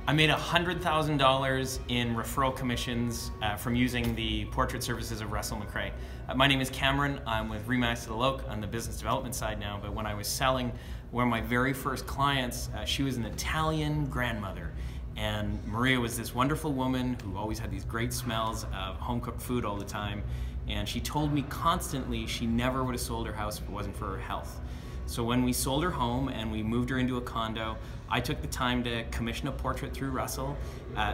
I made $100,000 in referral commissions from using the portrait services of Russell McRae. My name is Cameron. I'm with Remax to the Loc on the business development side now, but when I was selling one of my very first clients, she was an Italian grandmother. And Maria was this wonderful woman who always had these great smells of home-cooked food all the time. And she told me constantly she never would have sold her house if it wasn't for her health. So when we sold her home and we moved her into a condo, I took the time to commission a portrait through Russell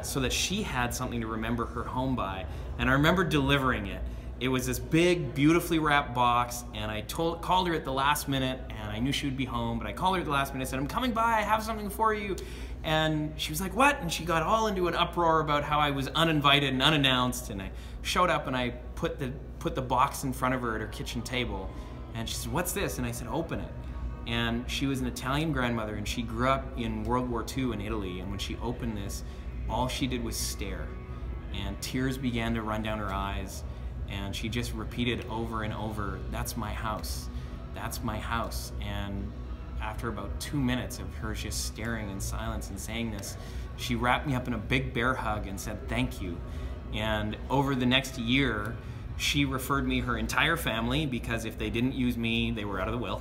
so that she had something to remember her home by. And I remember delivering it. It was this big, beautifully wrapped box, and I called her at the last minute, and I knew she would be home, but I called her at the last minute and said, "I'm coming by, I have something for you." And she was like, "What?" And she got all into an uproar about how I was uninvited and unannounced, and I showed up and I put the box in front of her at her kitchen table, and she said, "What's this?" And I said, "Open it." And she was an Italian grandmother, and she grew up in World War II in Italy, and when she opened this, all she did was stare, and tears began to run down her eyes, and she just repeated over and over, "That's my house, that's my house." And after about 2 minutes of her just staring in silence and saying this, she wrapped me up in a big bear hug and said, "Thank you." And over the next year, she referred me her entire family, because if they didn't use me, they were out of the will.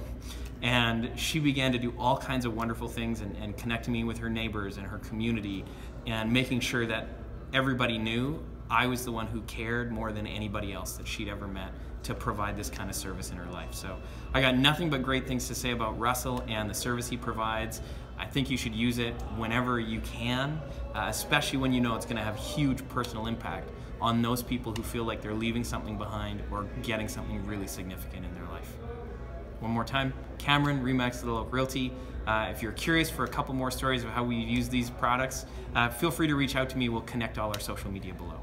And she began to do all kinds of wonderful things and connecting me with her neighbors and her community and making sure that everybody knew I was the one who cared more than anybody else that she'd ever met to provide this kind of service in her life. So I got nothing but great things to say about Russell and the service he provides. I think you should use it whenever you can, especially when you know it's going to have huge personal impact on those people who feel like they're leaving something behind or getting something really significant in their life. One more time, Cameron, Remax to the Loc Realty. If you're curious for a couple more stories of how we use these products, feel free to reach out to me. We'll connect all our social media below.